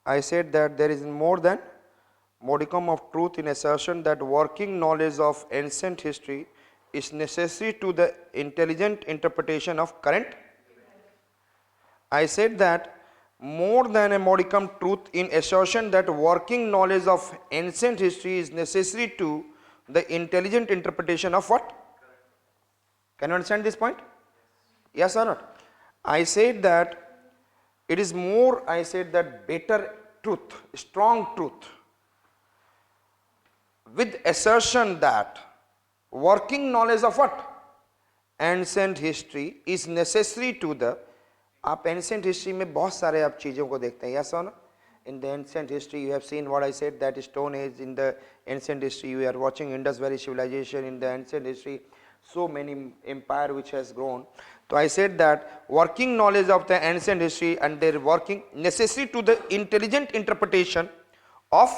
I said that there is more than modicum of truth in assertion that working knowledge of ancient history is necessary to the intelligent interpretation of current. I said that more than a modicum truth in assertion that working knowledge of ancient history is necessary to the intelligent interpretation of what? Can you understand this point? Yes or not? I said that it is more, I said that better truth, strong truth, with assertion that working knowledge of what? Ancient history is necessary to the, आप ancient history में बहुत सारे आप चीज़ों को देखते हैं, yes और no? In the ancient history you have seen what I said that stone age, in the ancient history you are watching Indus valley civilisation, in the ancient history so many empire which has grown. So I said that working knowledge of the ancient history and their working necessary to the intelligent interpretation of,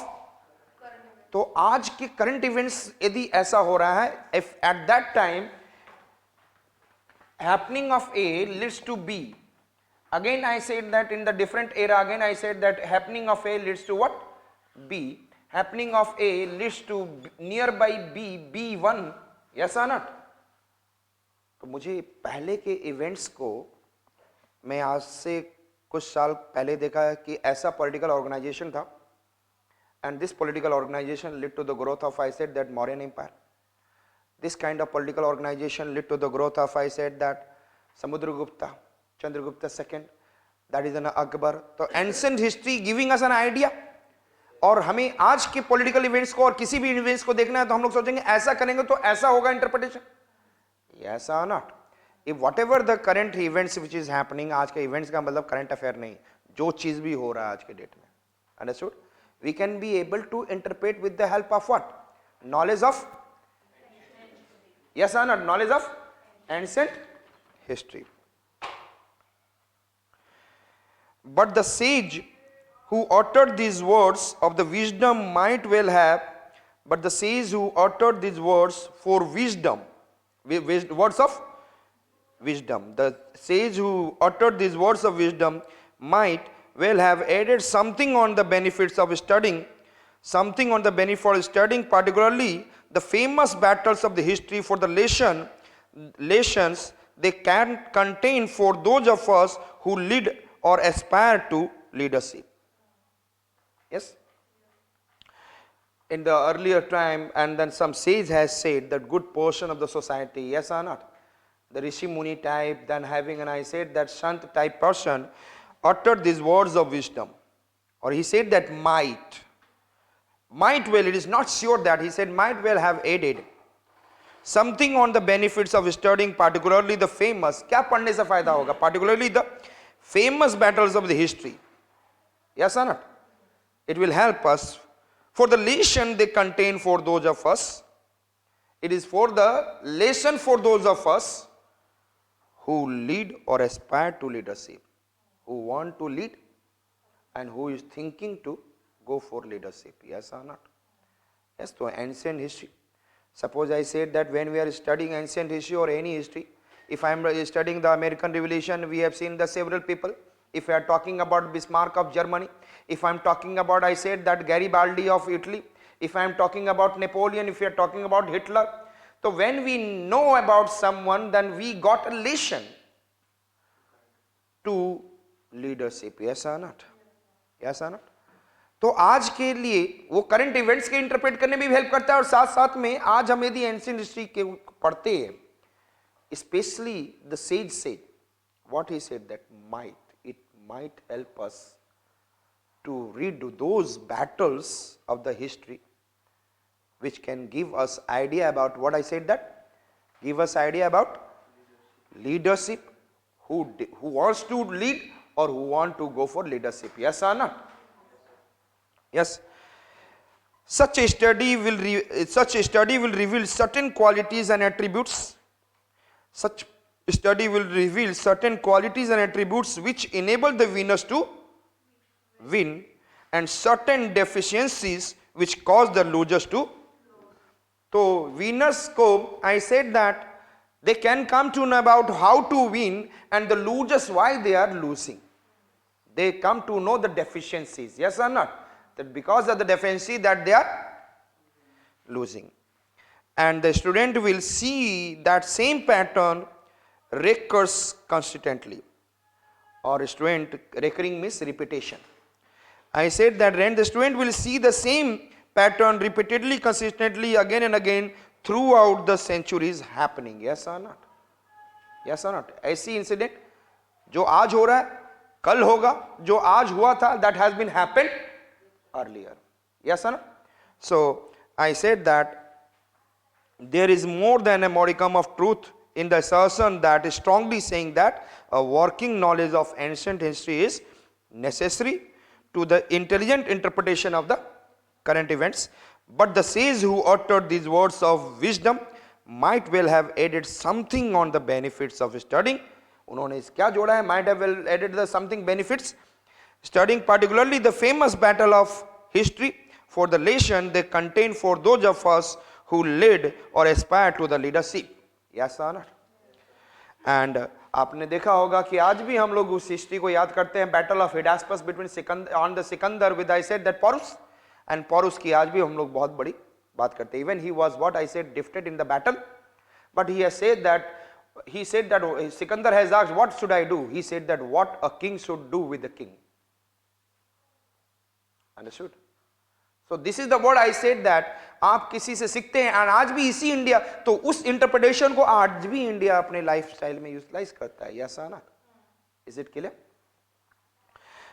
तो आज के current events यदि ऐसा हो रहा है, if at that time happening of A leads to B, again I said that in the different era, again I said that happening of A leads to what? B. Happening of A leads to nearby B, B1, yes or not? तो मुझे पहले के events को, मैं आज से कुछ साल पहले देखा है कि ऐसा पॉलिटिकल ऑर्गेनाइजेशन था, and this political organisation lead to the growth of, I said that, Mauryan empire. This kind of political organisation lead to the growth of, I said that, Samudragupta, Chandragupta second, that is an Akbar. तो ancient history giving us an idea. और हमें आज के political events को और किसी भी events को देखना है तो हम लोग सोचेंगे ऐसा करेंगे तो ऐसा होगा interpretation. Yes or not? If whatever the current events which is happening, आज के events का मतलब current affair नहीं, जो चीज भी हो रहा है आज के डेट में, understood? We can be able to interpret with the help of what? Knowledge of, yes or not? Knowledge of ancient history. But the sage who uttered these words of the wisdom might well have, but the sage who uttered these words for wisdom, words of wisdom, the sage who uttered these words of wisdom might well have added something on the benefits of studying, something on the benefit of studying, particularly the famous battles of the history, for the lessons they can contain for those of us who lead or aspire to leadership. Yes. In the earlier time, and then some sage has said that good portion of the society, yes or not, the Rishi Muni type, then having, and I said that Sant type person uttered these words of wisdom, or he said that might well, it is not sure that, he said might well have added something on the benefits of studying, particularly the famous, क्या पढ़ने से फायदा होगा, particularly the famous battles of the history, yes or not, it will help us. For the lesson they contain for those of us, it is for the lesson for those of us who lead or aspire to leadership, who want to lead and who is thinking to go for leadership, yes or not? Yes, so ancient history. Suppose I said that when we are studying ancient history or any history, if I am studying the American Revolution, we have seen the several people. If we are talking about Bismarck of Germany, if I am talking about, I said that Garibaldi of Italy, if I am talking about Napoleon, if we are talking about Hitler, so when we know about someone, then we got a lesson to leadership, yes or not? Yes or not? तो आज के लिए वो current events के interpret करने में भी help करता है, और साथ साथ में आज हम यदि एंशिएंट हिस्ट्री के पढ़ते हैं, specially the sage said what he said that it might help us to read those battles of the history which can give us idea about what I said, that give us idea about leadership, who wants to lead or who want to go for leadership, yes or not? Yes. Such a study will reveal certain qualities and attributes. Such study will reveal certain qualities and attributes which enable the winners to win, and certain deficiencies which cause the losers to. So winners को, I said that they can come to know about how to win, and the losers why they are losing. they come to know the deficiencies, yes or not, that because of the deficiency that they are losing, and the student will see that same pattern recurs constantly, or student recurring means repetition. I said that when the student will see the same pattern repeatedly, consistently, again and again throughout the centuries happening, yes or not, yes or not. ऐसी incident जो आज हो रहा है कल होगा, जो आज हुआ था, that has been happened earlier, yes or not. So I said that there is more than a modicum of truth in the assertion that is strongly saying that a working knowledge of ancient history is necessary to the intelligent interpretation of the current events. But the sage who uttered these words of wisdom might well have added something on the benefits of studying. उन्होंने इस क्या जोड़ा है? Might have well added the something benefits. Studying particularly the famous battle of history for the lesson they contain for those of us who led or aspire to the leadership. Yes or not? And आपने देखा होगा कि आज भी हम लोग उस history को याद करते हैं, battle of Hydaspes between Sikandar on the Sikandar with I said that Porus, and Porus की आज भी हम लोग बहुत बड़ी बात करते हैं. Even he was what I said defeated in the battle, but he has said that Sikandar has asked, what should I do? He said that what a king should do with the king. Understood? So this is the word I said that आप किसी से सीखते हैं, और आज भी इसी India, तो उस इंटरप्रिटेशन को आज भी इंडिया अपने लाइफस्टाइल में यूटिलाइज करता है. यस और not? Is it clear?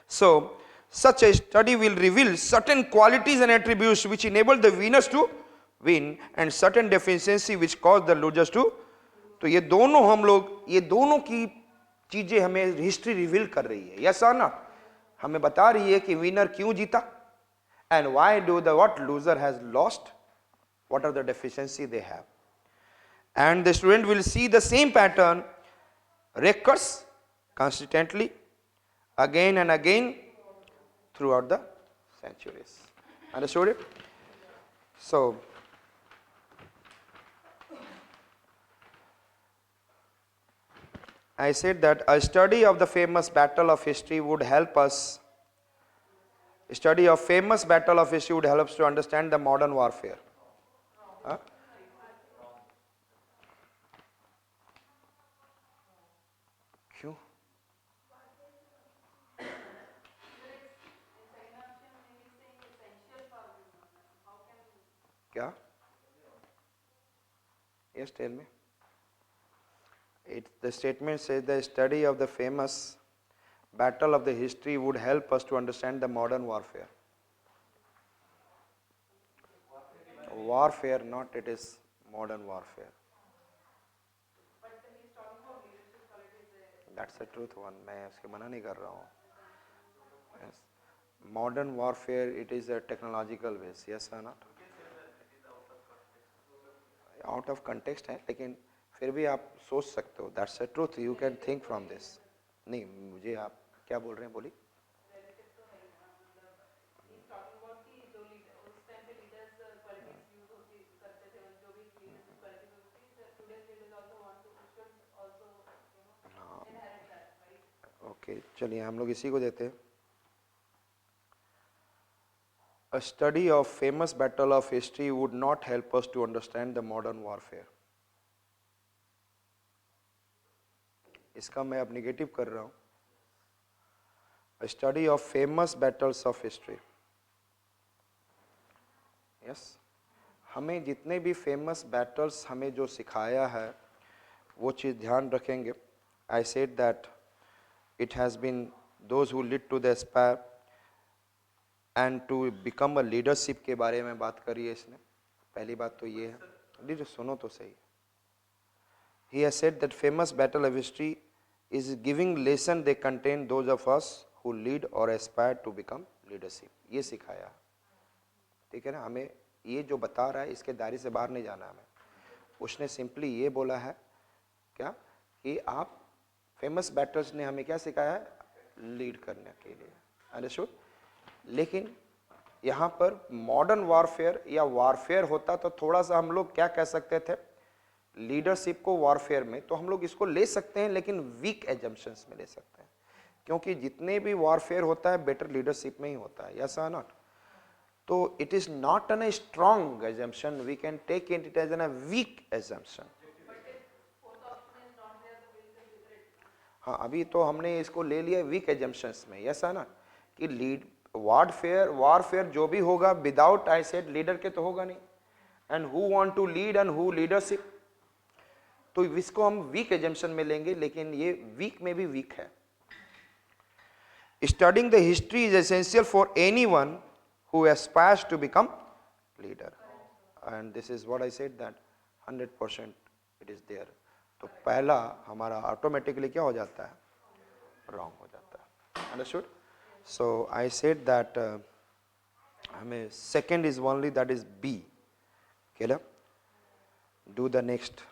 So such a study will reveal certain qualities and attributes which enable the winners to win and certain deficiency which cause the losers to. तो ये दोनों हम लोग, ये दोनों की चीजें हमें हिस्ट्री रिवील कर रही है. यस और नॉट? हमें बता रही है कि विनर क्यों जीता, and why do the what loser has lost, what are the deficiency they have, and the student will see the same pattern recurs consistently again and again throughout the centuries. Understood it? So I said that a study of the famous battle of history would help us. Study of famous battle of history would help us to understand the modern warfare. Huh? क्यों? क्या? Yes, tell me. The statement says the study of the famous battle of the history would help us to understand the modern warfare. Warfare, not it is modern warfare. That's the truth one. मैं उसके मना नहीं कर रहा हूँ. Yes. Modern warfare, it is a technological base. Yes or not? Out of context है, लेकिन फिर भी आप सोच सकते हो. That's the truth. You can think from this. नहीं, मुझे आप क्या बोल रहे हैं? बोली. ओके, चलिए हम लोग इसी को देते हैं. A study of famous battle of history would not help us to understand the modern warfare. इसका मैं अब निगेटिव कर रहा हूं. A study of famous battles of history. Yes. हमें जितने भी famous battles हमें जो सिखाया है वो चीज़ ध्यान रखेंगे. I said that it has been those who lead to the aspire and to become a leadership के बारे में बात करी है इसने. पहली बात तो ये है. लीजिए सुनो तो सही. He has said that famous battle of history is giving lesson they contain those of us who lead or aspire to become leadership. ये सिखाया. ठीक है ना? हमें ये जो बता रहा है इसके दायरे से बाहर नहीं जाना हमें. उसने सिंपली ये बोला है क्या कि आप फेमस बैटल्स ने हमें क्या सिखाया है? लीड करने के लिए. अंडरस्टूड? लेकिन यहाँ पर मॉडर्न वारफेयर या वारफेयर होता तो थोड़ा सा हम लोग क्या कह सकते थे, लीडरशिप को वारफेयर में, तो हम लोग इसको ले सकते हैं लेकिन वीक एजम्पशंस में ले सकते हैं. क्योंकि जितने भी वॉरफेयर होता है बेटर लीडरशिप में ही होता है, यस और नॉट. तो it is not an strong assumption, we can take it as an a weak assumption. हाँ, अभी तो हमने इसको ले लिया वीक एजम्पशंस में, यस है ना, कि लीड वॉरफेयर जो भी होगा विदाउट आई सेड लीडर के तो होगा नहीं. And who want to lead and who leadership, तो इसको हम वीक एजम्पशन में लेंगे, लेकिन ये वीक में भी वीक है. Studying the history is essential for anyone who aspires to become leader, and this is what I said that 100% it is there. तो पहला हमारा ऑटोमेटिकली क्या हो जाता है, रॉन्ग हो जाता है. Understood. So I said that हमें second is only that is B. Clear. Do the next.